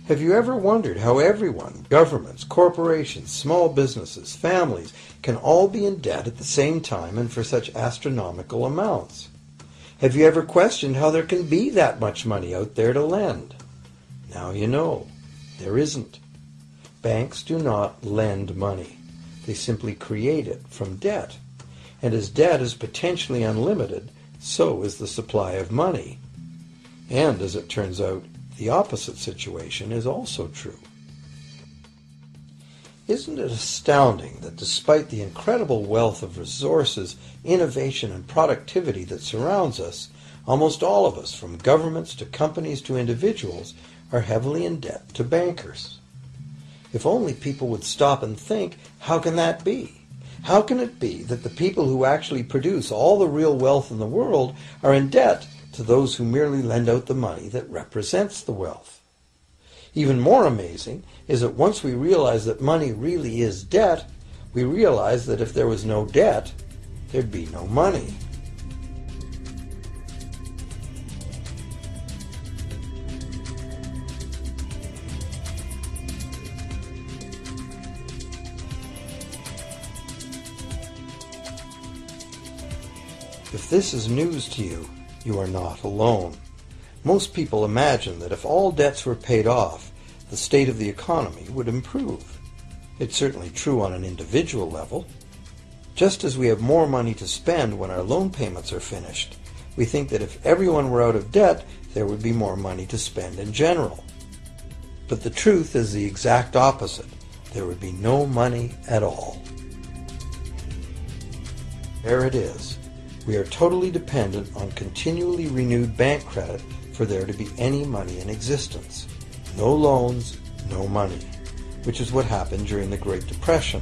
Have you ever wondered how everyone, governments, corporations, small businesses, families, can all be in debt at the same time and for such astronomical amounts? Have you ever questioned how there can be that much money out there to lend? Now you know. There isn't. Banks do not lend money. They simply create it from debt. And as debt is potentially unlimited, so is the supply of money. And as it turns out, the opposite situation is also true. Isn't it astounding that despite the incredible wealth of resources, innovation, and productivity that surrounds us, almost all of us, from governments to companies to individuals, are heavily in debt to bankers? If only people would stop and think, how can that be? How can it be that the people who actually produce all the real wealth in the world are in debt to those who merely lend out the money that represents the wealth? Even more amazing is that once we realize that money really is debt, we realize that if there was no debt, there'd be no money. If this is news to you, you are not alone. Most people imagine that if all debts were paid off, the state of the economy would improve. It's certainly true on an individual level. Just as we have more money to spend when our loan payments are finished, we think that if everyone were out of debt, there would be more money to spend in general. But the truth is the exact opposite. There would be no money at all. There it is. We are totally dependent on continually renewed bank credit for there to be any money in existence. No loans, no money, which is what happened during the Great Depression.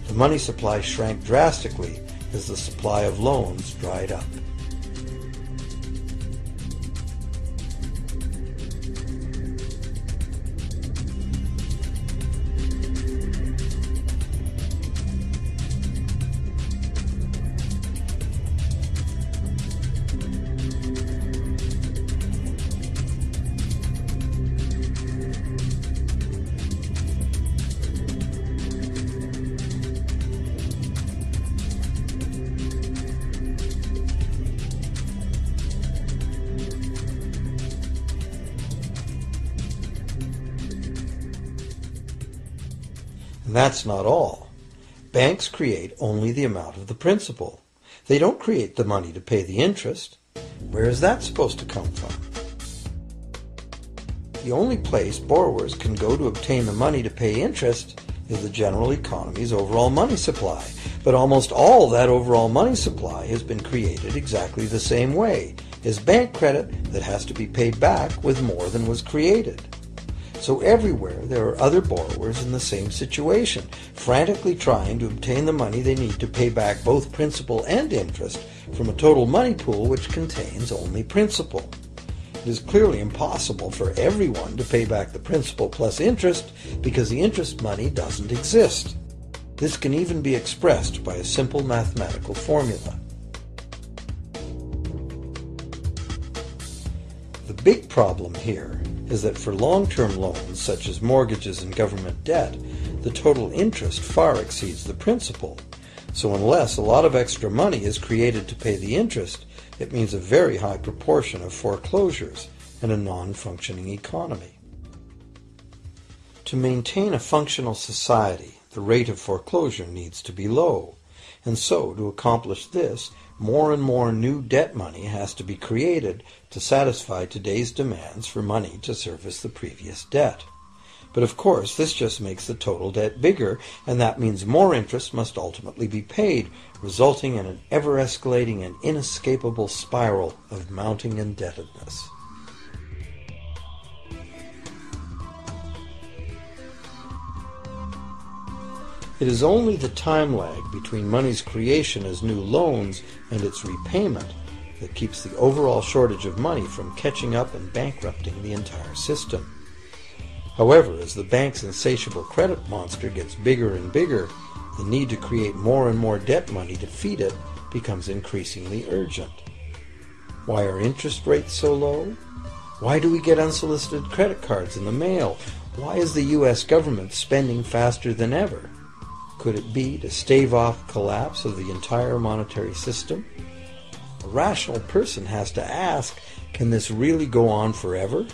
The money supply shrank drastically as the supply of loans dried up. And that's not all. Banks create only the amount of the principal. They don't create the money to pay the interest. Where is that supposed to come from? The only place borrowers can go to obtain the money to pay interest is the general economy's overall money supply. But almost all that overall money supply has been created exactly the same way, as bank credit that has to be paid back with more than was created. So everywhere there are other borrowers in the same situation, frantically trying to obtain the money they need to pay back both principal and interest from a total money pool which contains only principal. It is clearly impossible for everyone to pay back the principal plus interest because the interest money doesn't exist. This can even be expressed by a simple mathematical formula. The big problem here is that for long-term loans, such as mortgages and government debt, the total interest far exceeds the principal. So unless a lot of extra money is created to pay the interest, it means a very high proportion of foreclosures and a non-functioning economy. To maintain a functional society, the rate of foreclosure needs to be low. And so, to accomplish this, more and more new debt money has to be created to satisfy today's demands for money to service the previous debt. But of course, this just makes the total debt bigger, and that means more interest must ultimately be paid, resulting in an ever-escalating and inescapable spiral of mounting indebtedness. It is only the time lag between money's creation as new loans and its repayment that keeps the overall shortage of money from catching up and bankrupting the entire system. However, as the bank's insatiable credit monster gets bigger and bigger, the need to create more and more debt money to feed it becomes increasingly urgent. Why are interest rates so low? Why do we get unsolicited credit cards in the mail? Why is the U.S. government spending faster than ever? Could it be to stave off collapse of the entire monetary system? A rational person has to ask, can this really go on forever?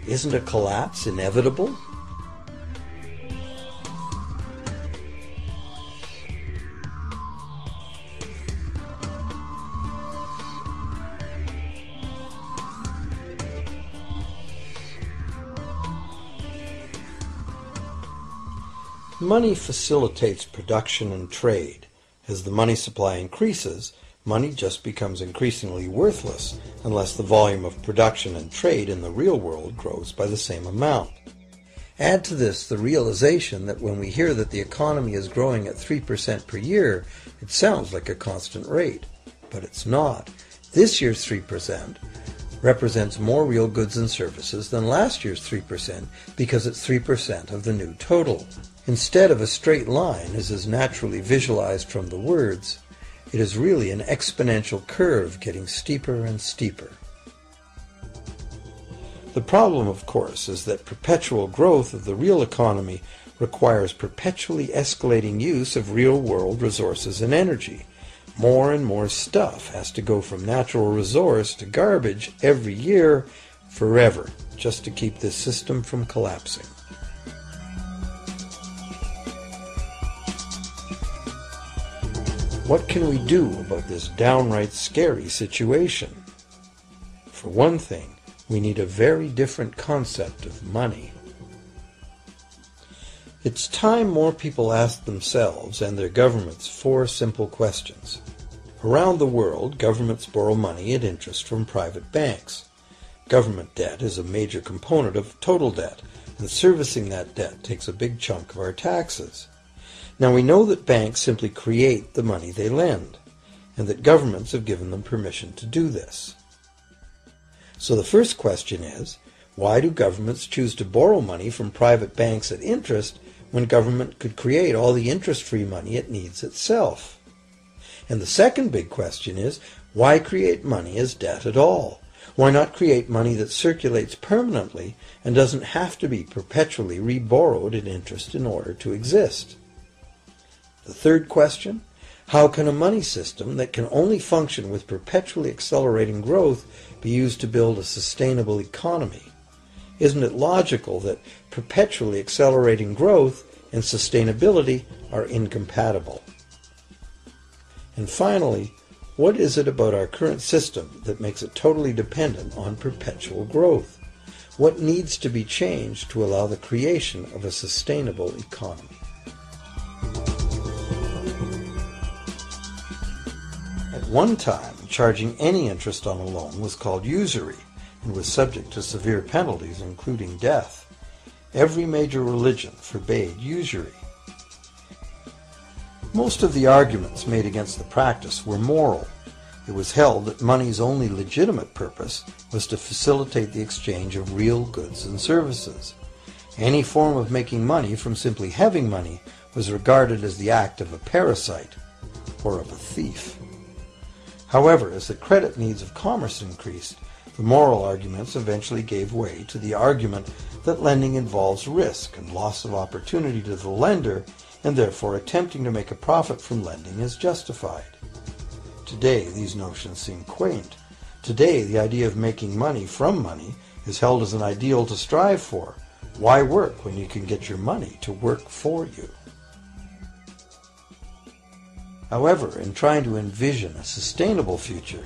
Isn't a collapse inevitable? Money facilitates production and trade. As the money supply increases, money just becomes increasingly worthless unless the volume of production and trade in the real world grows by the same amount. Add to this the realization that when we hear that the economy is growing at 3% per year, it sounds like a constant rate, but it's not. This year's 3% represents more real goods and services than last year's 3% because it's 3% of the new total. Instead of a straight line, as is naturally visualized from the words, it is really an exponential curve getting steeper and steeper. The problem, of course, is that perpetual growth of the real economy requires perpetually escalating use of real-world resources and energy. More and more stuff has to go from natural resource to garbage every year, forever, just to keep this system from collapsing. What can we do about this downright scary situation? For one thing, we need a very different concept of money. It's time more people asked themselves and their governments 4 simple questions. Around the world, governments borrow money at interest from private banks. Government debt is a major component of total debt, and servicing that debt takes a big chunk of our taxes. Now we know that banks simply create the money they lend, and that governments have given them permission to do this. So the first question is, why do governments choose to borrow money from private banks at interest when government could create all the interest-free money it needs itself? And the second big question is, why create money as debt at all? Why not create money that circulates permanently and doesn't have to be perpetually reborrowed at interest in order to exist? The third question, how can a money system that can only function with perpetually accelerating growth be used to build a sustainable economy? Isn't it logical that perpetually accelerating growth and sustainability are incompatible? And finally, what is it about our current system that makes it totally dependent on perpetual growth? What needs to be changed to allow the creation of a sustainable economy? At one time, charging any interest on a loan was called usury and was subject to severe penalties, including death. Every major religion forbade usury. Most of the arguments made against the practice were moral. It was held that money's only legitimate purpose was to facilitate the exchange of real goods and services. Any form of making money from simply having money was regarded as the act of a parasite or of a thief. However, as the credit needs of commerce increased, the moral arguments eventually gave way to the argument that lending involves risk and loss of opportunity to the lender, and therefore attempting to make a profit from lending is justified. Today, these notions seem quaint. Today, the idea of making money from money is held as an ideal to strive for. Why work when you can get your money to work for you? However, in trying to envision a sustainable future,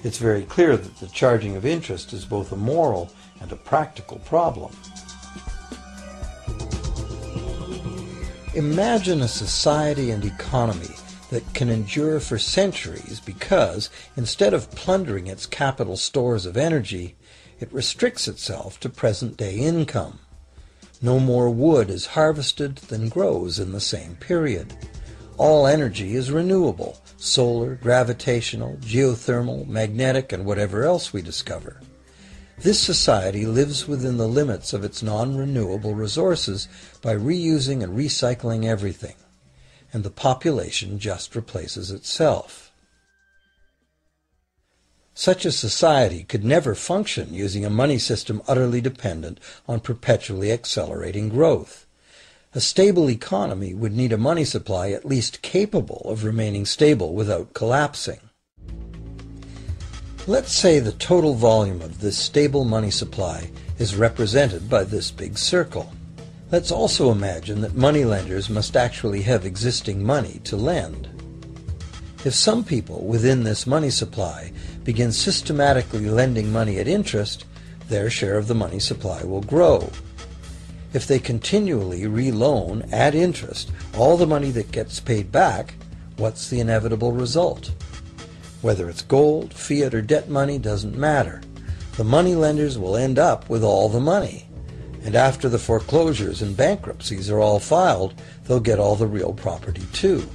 it's very clear that the charging of interest is both a moral and a practical problem. Imagine a society and economy that can endure for centuries because, instead of plundering its capital stores of energy, it restricts itself to present-day income. No more wood is harvested than grows in the same period. All energy is renewable, solar, gravitational, geothermal, magnetic, and whatever else we discover. This society lives within the limits of its non-renewable resources by reusing and recycling everything, and the population just replaces itself. Such a society could never function using a money system utterly dependent on perpetually accelerating growth. A stable economy would need a money supply at least capable of remaining stable without collapsing. Let's say the total volume of this stable money supply is represented by this big circle. Let's also imagine that moneylenders must actually have existing money to lend. If some people within this money supply begin systematically lending money at interest, their share of the money supply will grow. If they continually reloan at interest all the money that gets paid back, what's the inevitable result? Whether it's gold, fiat, or debt money doesn't matter. The money lenders will end up with all the money. And after the foreclosures and bankruptcies are all filed, they'll get all the real property too.